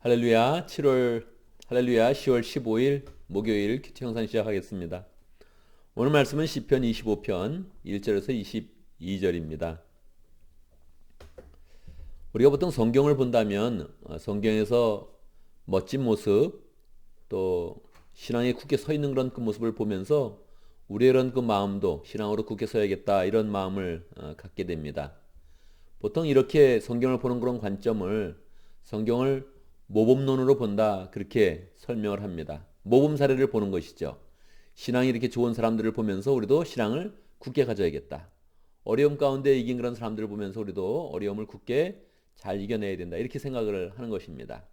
할렐루야, 10월 15일 목요일 큐티 영상 시작하겠습니다. 오늘 말씀은 시편 25편 1절에서 22절입니다. 우리가 보통 성경을 본다면 성경에서 멋진 모습, 또 신앙에 굳게 서 있는 그런 그 모습을 보면서 우리의 그런 그 마음도 신앙으로 굳게 서야겠다, 이런 마음을 갖게 됩니다. 보통 이렇게 성경을 보는 그런 관점을 성경을 모범론으로 본다, 그렇게 설명을 합니다. 모범 사례를 보는 것이죠. 신앙이 이렇게 좋은 사람들을 보면서 우리도 신앙을 굳게 가져야겠다. 어려움 가운데 이긴 그런 사람들을 보면서 우리도 어려움을 굳게 잘 이겨내야 된다, 이렇게 생각을 하는 것입니다.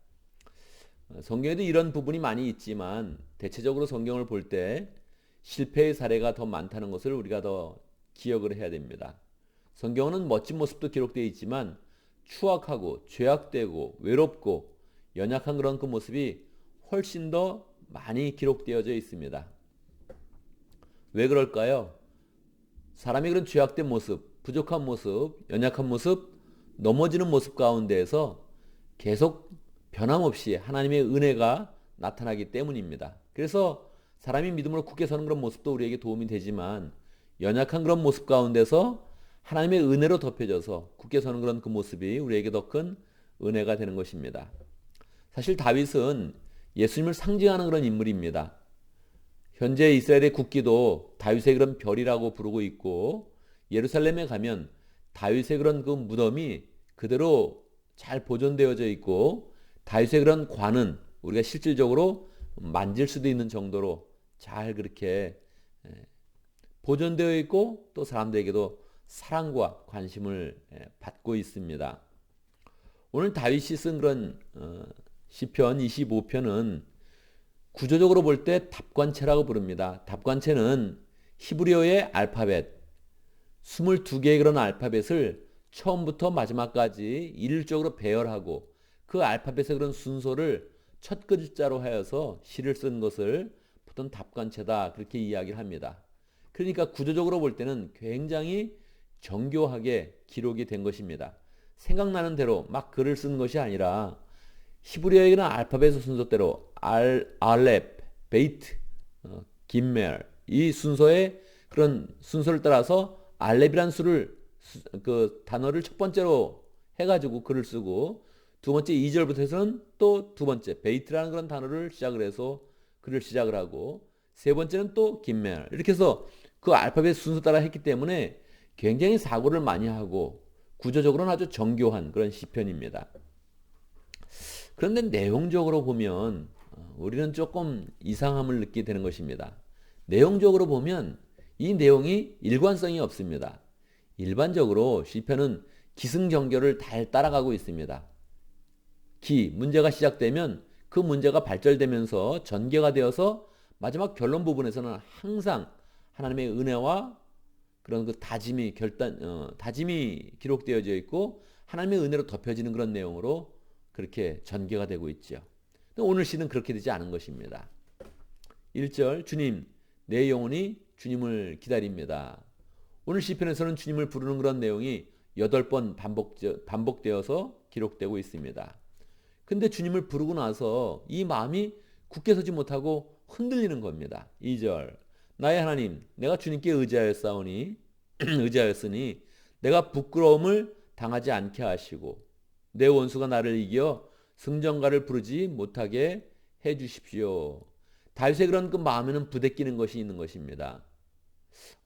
성경에도 이런 부분이 많이 있지만 대체적으로 성경을 볼 때 실패의 사례가 더 많다는 것을 우리가 더 기억을 해야 됩니다. 성경은 멋진 모습도 기록되어 있지만 추악하고 죄악되고 외롭고 연약한 그런 그 모습이 훨씬 더 많이 기록되어져 있습니다. 왜 그럴까요? 사람이 그런 죄악된 모습, 부족한 모습, 연약한 모습, 넘어지는 모습 가운데에서 계속 변함없이 하나님의 은혜가 나타나기 때문입니다. 그래서 사람이 믿음으로 굳게 서는 그런 모습도 우리에게 도움이 되지만 연약한 그런 모습 가운데서 하나님의 은혜로 덮여져서 굳게 서는 그런 그 모습이 우리에게 더 큰 은혜가 되는 것입니다. 사실 다윗은 예수님을 상징하는 그런 인물입니다. 현재 이스라엘의 국기도 다윗의 그런 별이라고 부르고 있고, 예루살렘에 가면 다윗의 그런 그 무덤이 그대로 잘 보존되어져 있고, 다윗의 그런 관은 우리가 실질적으로 만질 수도 있는 정도로 잘 그렇게 보존되어 있고, 또 사람들에게도 사랑과 관심을 받고 있습니다. 오늘 다윗이 쓴 그런 시편 25편은 구조적으로 볼 때 답관체라고 부릅니다. 답관체는 히브리어의 알파벳 22개의 그런 알파벳을 처음부터 마지막까지 일률적으로 배열하고 그 알파벳의 그런 순서를 첫 글자로 하여서 시를 쓴 것을 보통 답관체다, 그렇게 이야기를 합니다. 그러니까 구조적으로 볼 때는 굉장히 정교하게 기록이 된 것입니다. 생각나는 대로 막 글을 쓴 것이 아니라 히브리어에는 알파벳 순서대로 알렙, 베이트, 김멜, 이 순서의 그런 순서를 따라서 알렙이라는 그 단어를 첫 번째로 해가지고 글을 쓰고, 두 번째 2절부터 해서는 또 두 번째 베이트라는 그런 단어를 시작을 해서 글을 시작을 하고, 세 번째는 또 김멜, 이렇게 해서 그 알파벳 순서 따라 했기 때문에 굉장히 사고를 많이 하고 구조적으로는 아주 정교한 그런 시편입니다. 그런데 내용적으로 보면 우리는 조금 이상함을 느끼게 되는 것입니다. 내용적으로 보면 이 내용이 일관성이 없습니다. 일반적으로 시편은 기승전결을 잘 따라가고 있습니다. 문제가 시작되면 그 문제가 발전되면서 전개가 되어서 마지막 결론 부분에서는 항상 하나님의 은혜와 그런 그 다짐이 기록되어져 있고 하나님의 은혜로 덮여지는 그런 내용으로 그렇게 전개가 되고 있죠. 오늘 시는 그렇게 되지 않은 것입니다. 1절, 주님, 내 영혼이 주님을 기다립니다. 오늘 시편에서는 주님을 부르는 그런 내용이 8번 반복되어서 기록되고 있습니다. 근데 주님을 부르고 나서 이 마음이 굳게 서지 못하고 흔들리는 겁니다. 2절, 나의 하나님, 내가 주님께 의지하였으니 내가 부끄러움을 당하지 않게 하시고 내 원수가 나를 이겨 승전가를 부르지 못하게 해 주십시오. 다윗의 그런 그 마음에는 부대끼는 것이 있는 것입니다.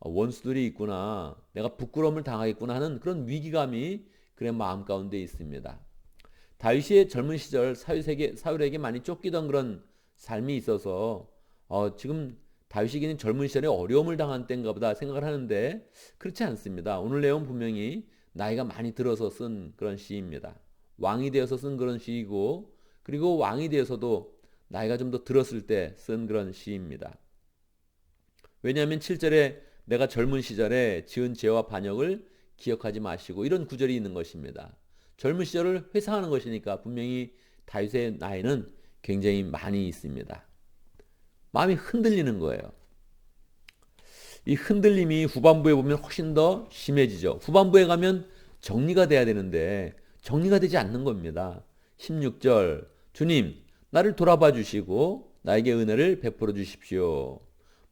원수들이 있구나, 내가 부끄러움을 당하겠구나 하는 그런 위기감이 그의 마음 가운데 있습니다. 다윗의 젊은 시절 사울에게 많이 쫓기던 그런 삶이 있어서 지금 다윗이 젊은 시절에 어려움을 당한 때인가 보다 생각을 하는데, 그렇지 않습니다. 오늘 내용 분명히 나이가 많이 들어서 쓴 그런 시입니다. 왕이 되어서 쓴 그런 시이고, 그리고 왕이 되어서도 나이가 좀 더 들었을 때 쓴 그런 시입니다. 왜냐하면 7절에 내가 젊은 시절에 지은 죄와 반역을 기억하지 마시고, 이런 구절이 있는 것입니다. 젊은 시절을 회상하는 것이니까 분명히 다윗의 나이는 굉장히 많이 있습니다. 마음이 흔들리는 거예요. 이 흔들림이 후반부에 보면 훨씬 더 심해지죠. 후반부에 가면 정리가 돼야 되는데 정리가 되지 않는 겁니다. 16절, 주님, 나를 돌아봐 주시고 나에게 은혜를 베풀어 주십시오.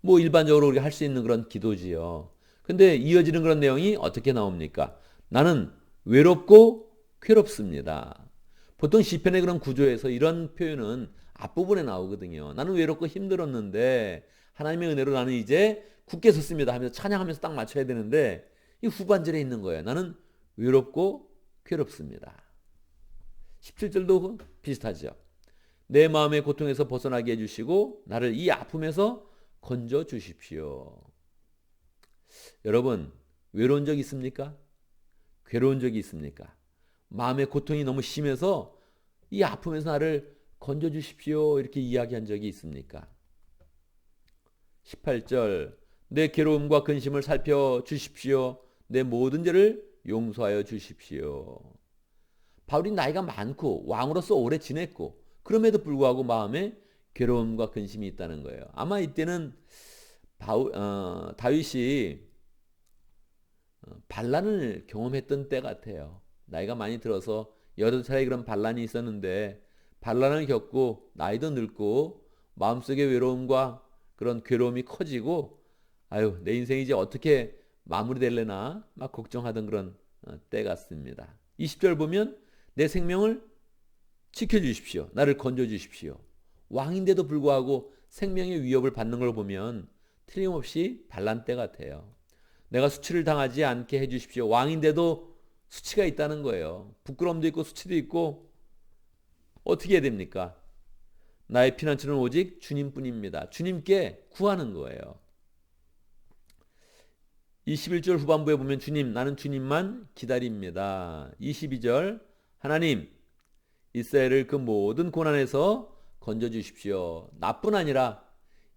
뭐 일반적으로 우리가 할 수 있는 그런 기도지요. 근데 이어지는 그런 내용이 어떻게 나옵니까? 나는 외롭고 괴롭습니다. 보통 시편의 그런 구조에서 이런 표현은 앞부분에 나오거든요. 나는 외롭고 힘들었는데 하나님의 은혜로 나는 이제 굳게 섰습니다 하면서 찬양하면서 딱 맞춰야 되는데 이 후반절에 있는 거예요. 나는 외롭고 괴롭습니다. 17절도 비슷하죠. 내 마음의 고통에서 벗어나게 해주시고 나를 이 아픔에서 건져 주십시오. 여러분, 외로운 적 있습니까? 괴로운 적이 있습니까? 마음의 고통이 너무 심해서 이 아픔에서 나를 건져 주십시오 이렇게 이야기한 적이 있습니까? 18절 내 괴로움과 근심을 살펴 주십시오. 내 모든 죄를 용서하여 주십시오. 바울이 나이가 많고 왕으로서 오래 지냈고 그럼에도 불구하고 마음에 괴로움과 근심이 있다는 거예요. 아마 이때는 다윗이 반란을 경험했던 때 같아요. 나이가 많이 들어서 여러 차례 그런 반란이 있었는데 반란을 겪고 나이도 늙고 마음속의 외로움과 그런 괴로움이 커지고 아유 내 인생이 이제 어떻게 마무리될래나 막 걱정하던 그런 때 같습니다. 20절 보면 내 생명을 지켜주십시오. 나를 건져주십시오. 왕인데도 불구하고 생명의 위협을 받는 걸 보면 틀림없이 반란 때 같아요. 내가 수치를 당하지 않게 해주십시오. 왕인데도 수치가 있다는 거예요. 부끄러움도 있고 수치도 있고 어떻게 해야 됩니까? 나의 피난처는 오직 주님뿐입니다. 주님께 구하는 거예요. 21절 후반부에 보면 주님, 나는 주님만 기다립니다. 22절 하나님, 이스라엘을 그 모든 고난에서 건져주십시오. 나뿐 아니라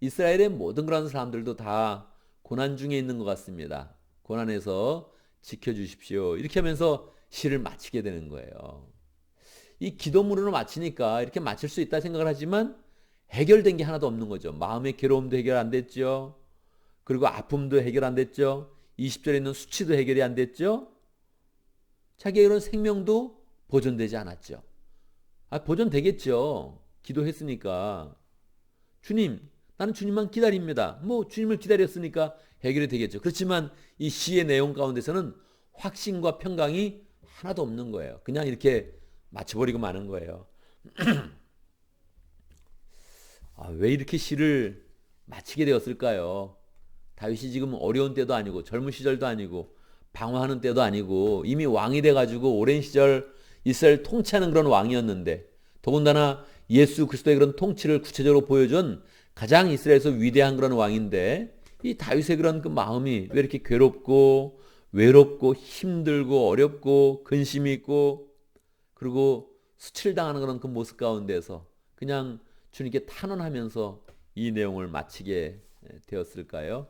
이스라엘의 모든 그런 사람들도 다 고난 중에 있는 것 같습니다. 고난에서 지켜주십시오. 이렇게 하면서 시를 마치게 되는 거예요. 이 기도문으로 마치니까 이렇게 마칠 수 있다 생각을 하지만 해결된 게 하나도 없는 거죠. 마음의 괴로움도 해결 안 됐죠. 그리고 아픔도 해결 안 됐죠. 20절에 있는 수치도 해결이 안 됐죠. 자기의 이런 생명도 보존되지 않았죠. 보존되겠죠. 기도했으니까. 주님, 나는 주님만 기다립니다. 뭐 주님을 기다렸으니까 해결이 되겠죠. 그렇지만 이 시의 내용 가운데서는 확신과 평강이 하나도 없는 거예요. 그냥 이렇게 맞춰버리고 마는 거예요. 왜 이렇게 시를 마치게 되었을까요? 다윗이 지금 어려운 때도 아니고 젊은 시절도 아니고 방황하는 때도 아니고 이미 왕이 돼가지고 오랜 시절 이스라엘 통치하는 그런 왕이었는데 더군다나 예수 그리스도의 그런 통치를 구체적으로 보여준 가장 이스라엘에서 위대한 그런 왕인데 이 다윗의 그런 그 마음이 왜 이렇게 괴롭고 외롭고 힘들고 어렵고 근심이 있고 그리고 수치를 당하는 그런 그 모습 가운데서 그냥 주님께 탄원하면서 이 내용을 마치게 되었을까요?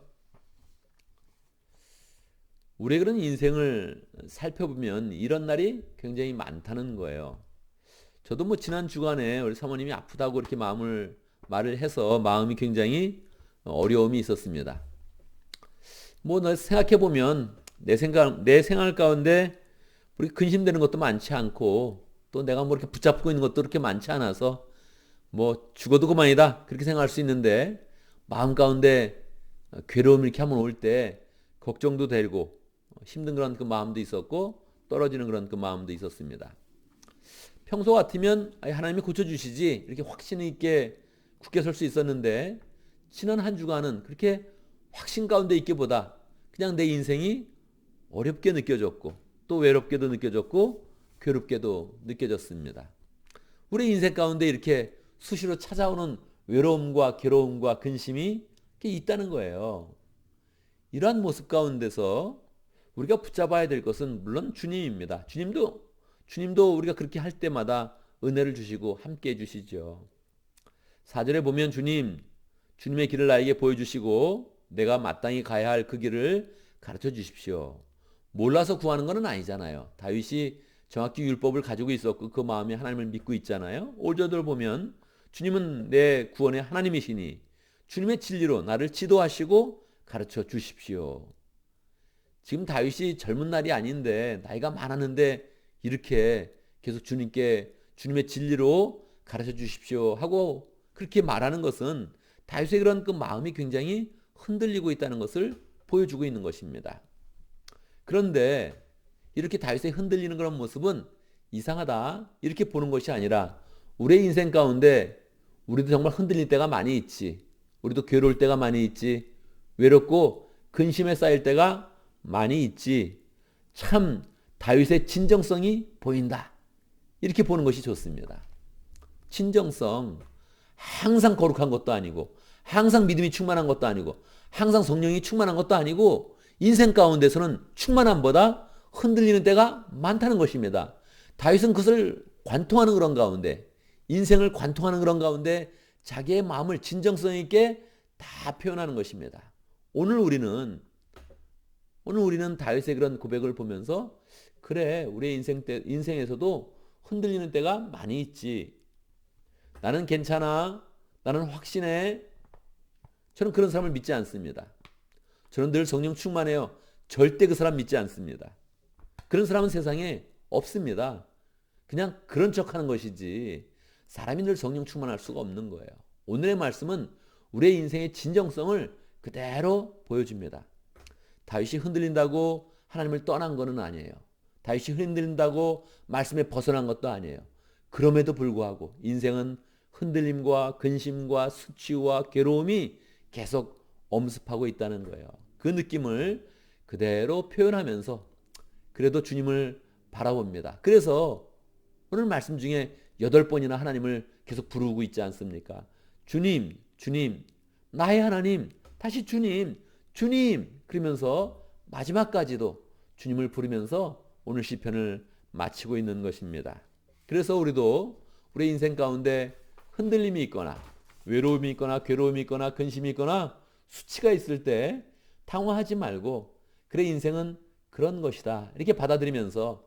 우리의 그런 인생을 살펴보면 이런 날이 굉장히 많다는 거예요. 저도 뭐 지난 주간에 우리 사모님이 아프다고 이렇게 말을 해서 마음이 굉장히 어려움이 있었습니다. 뭐 생각해 보면 내 생활 가운데 우리 근심되는 것도 많지 않고 또 내가 뭐 이렇게 붙잡고 있는 것도 그렇게 많지 않아서 뭐 죽어도 그만이다 그렇게 생각할 수 있는데 마음 가운데 괴로움이 이렇게 한번 올 때 걱정도 되고 힘든 그런 그 마음도 있었고 떨어지는 그런 그 마음도 있었습니다. 평소 같으면 하나님이 고쳐주시지 이렇게 확신 있게 굳게 설 수 있었는데 지난 한 주간은 그렇게 확신 가운데 있기보다 그냥 내 인생이 어렵게 느껴졌고 또 외롭게도 느껴졌고 괴롭게도 느껴졌습니다. 우리 인생 가운데 이렇게 수시로 찾아오는 외로움과 괴로움과 근심이 있다는 거예요. 이러한 모습 가운데서 우리가 붙잡아야 될 것은 물론 주님입니다. 주님도 우리가 그렇게 할 때마다 은혜를 주시고 함께 해주시죠. 4절에 보면 주님의 길을 나에게 보여주시고 내가 마땅히 가야 할 그 길을 가르쳐 주십시오. 몰라서 구하는 건 아니잖아요. 다윗이 정확히 율법을 가지고 있었고 그 마음에 하나님을 믿고 있잖아요. 5절을 보면 주님은 내 구원의 하나님이시니 주님의 진리로 나를 지도하시고 가르쳐 주십시오. 지금 다윗이 젊은 날이 아닌데 나이가 많았는데 이렇게 계속 주님의 진리로 가르쳐 주십시오 하고 그렇게 말하는 것은 다윗의 그런 그 마음이 굉장히 흔들리고 있다는 것을 보여주고 있는 것입니다. 그런데 이렇게 다윗의 흔들리는 그런 모습은 이상하다 이렇게 보는 것이 아니라 우리의 인생 가운데 우리도 정말 흔들릴 때가 많이 있지. 우리도 괴로울 때가 많이 있지. 외롭고 근심에 쌓일 때가 많이 있지. 참 다윗의 진정성이 보인다. 이렇게 보는 것이 좋습니다. 진정성, 항상 거룩한 것도 아니고 항상 믿음이 충만한 것도 아니고 항상 성령이 충만한 것도 아니고 인생 가운데서는 충만함보다 흔들리는 때가 많다는 것입니다. 다윗은 그것을 관통하는 그런 가운데 인생을 관통하는 그런 가운데 자기의 마음을 진정성 있게 다 표현하는 것입니다. 오늘 우리는 다윗의 그런 고백을 보면서 그래 우리의 인생에서도 흔들리는 때가 많이 있지. 나는 괜찮아. 나는 확신해. 저는 그런 사람을 믿지 않습니다. 저는 늘 성령 충만해요. 절대 그 사람 믿지 않습니다. 그런 사람은 세상에 없습니다. 그냥 그런 척하는 것이지 사람이 늘 성령 충만할 수가 없는 거예요. 오늘의 말씀은 우리의 인생의 진정성을 그대로 보여줍니다. 다윗이 흔들린다고 하나님을 떠난 것은 아니에요. 다윗이 흔들린다고 말씀에 벗어난 것도 아니에요. 그럼에도 불구하고 인생은 흔들림과 근심과 수치와 괴로움이 계속 엄습하고 있다는 거예요. 그 느낌을 그대로 표현하면서 그래도 주님을 바라봅니다. 그래서 오늘 말씀 중에 8번이나 하나님을 계속 부르고 있지 않습니까? 주님, 주님, 나의 하나님, 다시 주님, 주님 그러면서 마지막까지도 주님을 부르면서 오늘 시편을 마치고 있는 것입니다. 그래서 우리도 우리 인생 가운데 흔들림이 있거나 외로움이 있거나 괴로움이 있거나 근심이 있거나 수치가 있을 때 당황하지 말고 그래 인생은 그런 것이다 이렇게 받아들이면서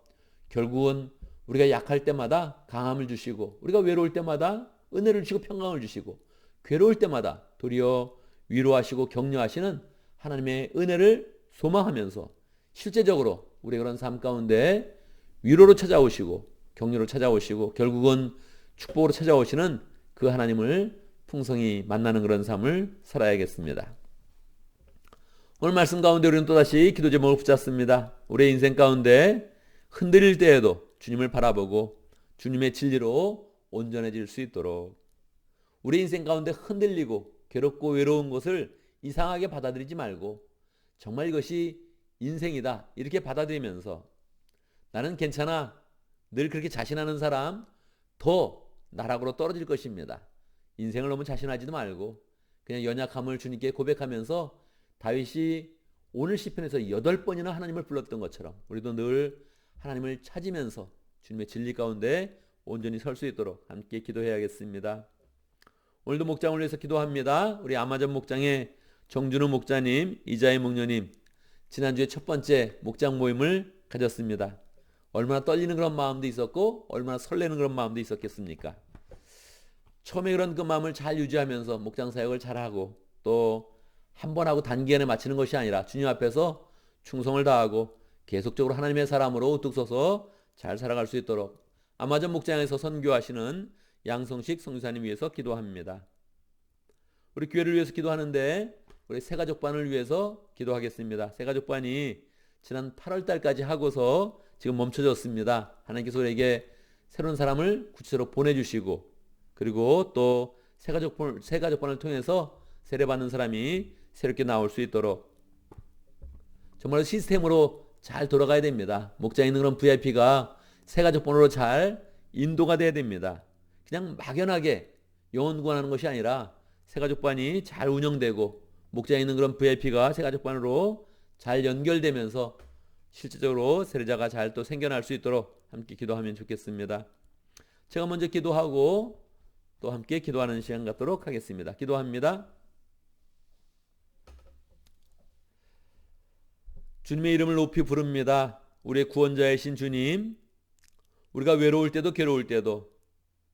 결국은 우리가 약할 때마다 강함을 주시고 우리가 외로울 때마다 은혜를 주시고 평강을 주시고 괴로울 때마다 도리어 위로하시고 격려하시는 하나님의 은혜를 소망하면서 실제적으로 우리의 그런 삶 가운데 위로로 찾아오시고 격려로 찾아오시고 결국은 축복으로 찾아오시는 그 하나님을 풍성히 만나는 그런 삶을 살아야겠습니다. 오늘 말씀 가운데 우리는 또다시 기도 제목을 붙잡습니다. 우리의 인생 가운데 흔들릴 때에도 주님을 바라보고 주님의 진리로 온전해질 수 있도록 우리 인생 가운데 흔들리고 괴롭고 외로운 것을 이상하게 받아들이지 말고 정말 이것이 인생이다 이렇게 받아들이면서 나는 괜찮아 늘 그렇게 자신하는 사람 더 나락으로 떨어질 것입니다. 인생을 너무 자신하지도 말고 그냥 연약함을 주님께 고백하면서 다윗이 오늘 시편에서 8번이나 하나님을 불렀던 것처럼 우리도 늘 하나님을 찾으면서 주님의 진리 가운데 온전히 설 수 있도록 함께 기도해야겠습니다. 오늘도 목장을 위해서 기도합니다. 우리 아마존 목장의 정준우 목자님, 이자희 목녀님 지난주에 첫 번째 목장 모임을 가졌습니다. 얼마나 떨리는 그런 마음도 있었고 얼마나 설레는 그런 마음도 있었겠습니까? 처음에 그런 그 마음을 잘 유지하면서 목장 사역을 잘하고 또 한 번 하고 단기간에 마치는 것이 아니라 주님 앞에서 충성을 다하고 계속적으로 하나님의 사람으로 우뚝 서서 잘 살아갈 수 있도록 아마존 목장에서 선교하시는 양성식 선교사님 위해서 기도합니다. 우리 교회를 위해서 기도하는데 우리 새가족반을 위해서 기도하겠습니다. 새가족반이 지난 8월 달까지 하고서 지금 멈춰졌습니다. 하나님께서 우리에게 새로운 사람을 구체적으로 보내주시고 그리고 또 새가족반을 통해서 세례받는 사람이 새롭게 나올 수 있도록 정말 시스템으로 잘 돌아가야 됩니다. 목장에 있는 그런 VIP가 새가족번호로 잘 인도가 돼야 됩니다. 그냥 막연하게 영혼 구원하는 것이 아니라 새가족반이 잘 운영되고 목장에 있는 그런 VIP가 새가족반으로 잘 연결되면서 실제적으로 세례자가 잘 또 생겨날 수 있도록 함께 기도하면 좋겠습니다. 제가 먼저 기도하고 또 함께 기도하는 시간 갖도록 하겠습니다. 기도합니다. 주님의 이름을 높이 부릅니다. 우리의 구원자이신 주님, 우리가 외로울 때도 괴로울 때도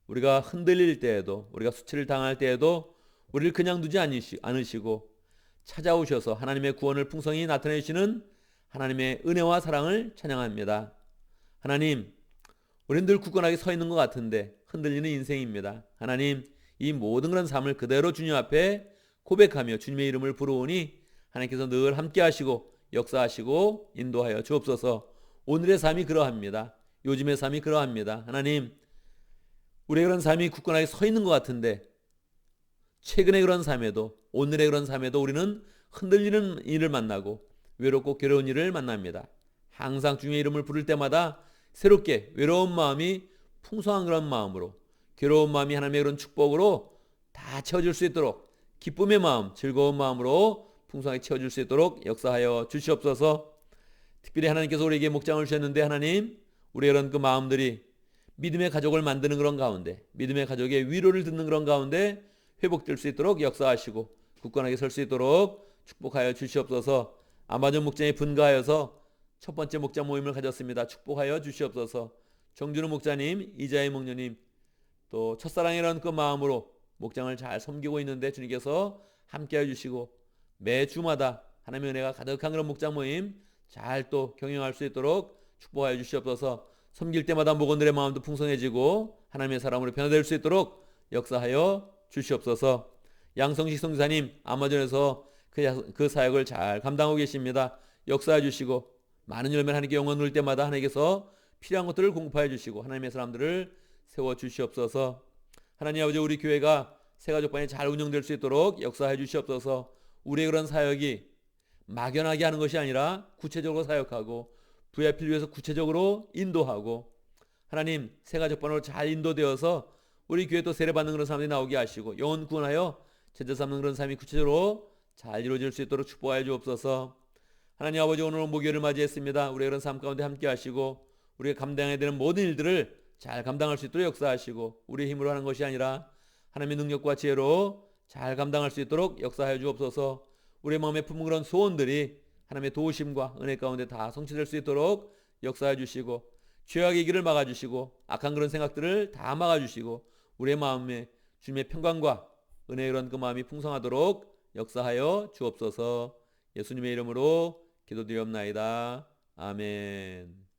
우리가 흔들릴 때에도 우리가 수치를 당할 때에도 우리를 그냥 두지 않으시고 찾아오셔서 하나님의 구원을 풍성히 나타내시는 하나님의 은혜와 사랑을 찬양합니다. 하나님, 우리는 늘 굳건하게 서 있는 것 같은데 흔들리는 인생입니다. 하나님, 이 모든 그런 삶을 그대로 주님 앞에 고백하며 주님의 이름을 부르오니 하나님께서 늘 함께 하시고 역사하시고 인도하여 주옵소서. 오늘의 삶이 그러합니다. 요즘의 삶이 그러합니다. 하나님, 우리의 그런 삶이 굳건하게 서 있는 것 같은데 최근의 그런 삶에도, 오늘의 그런 삶에도 우리는 흔들리는 일을 만나고 외롭고 괴로운 일을 만납니다. 항상 주님의 이름을 부를 때마다 새롭게 외로운 마음이 풍성한 그런 마음으로, 괴로운 마음이 하나님의 그런 축복으로 다 채워질 수 있도록 기쁨의 마음, 즐거운 마음으로 풍성하게 채워질 수 있도록 역사하여 주시옵소서. 특별히 하나님께서 우리에게 목장을 주셨는데 하나님, 우리의 그런 그 마음들이 믿음의 가족을 만드는 그런 가운데, 믿음의 가족의 위로를 듣는 그런 가운데 회복될 수 있도록 역사하시고 굳건하게 설 수 있도록 축복하여 주시옵소서. 아마존 목장에 분가하여서 첫 번째 목장 모임을 가졌습니다. 축복하여 주시옵소서. 정준우 목자님, 이자희 목녀님, 또 첫사랑이라는 그 마음으로 목장을 잘 섬기고 있는데 주님께서 함께해 주시고 매주마다 하나님의 은혜가 가득한 그런 목장 모임 잘 또 경영할 수 있도록 축복하여 주시옵소서. 섬길 때마다 목원들의 마음도 풍성해지고 하나님의 사람으로 변화될 수 있도록 역사하여 주시옵소서. 양성식 선교사님, 아마존에서 그 사역을 잘 감당하고 계십니다. 역사해 주시고 많은 열매를 하나님께 영광 누릴 때마다 하나님께서 필요한 것들을 공급하여 주시고 하나님의 사람들을 세워 주시옵소서. 하나님 아버지, 우리 교회가 새가족반이 잘 운영될 수 있도록 역사해 주시옵소서. 우리의 그런 사역이 막연하게 하는 것이 아니라 구체적으로 사역하고 VIP를 위해서 구체적으로 인도하고 하나님 새가족반으로 잘 인도되어서 우리 교회 또 세례받는 그런 사람들이 나오게 하시고 영혼 구원하여 제자 삼는 그런 삶이 구체적으로 잘 이루어질 수 있도록 축복하여 주옵소서. 하나님 아버지, 오늘 목요일을 맞이했습니다. 우리의 그런 삶 가운데 함께 하시고 우리가 감당해야 되는 모든 일들을 잘 감당할 수 있도록 역사하시고 우리의 힘으로 하는 것이 아니라 하나님의 능력과 지혜로 잘 감당할 수 있도록 역사하여 주옵소서. 우리의 마음에 품은 그런 소원들이 하나님의 도우심과 은혜 가운데 다 성취될 수 있도록 역사해 주시고 죄악의 길을 막아주시고 악한 그런 생각들을 다 막아주시고 우리의 마음에 주님의 평강과 은혜의 그런 그 마음이 풍성하도록 역사하여 주옵소서. 예수님의 이름으로 기도드리옵나이다. 아멘.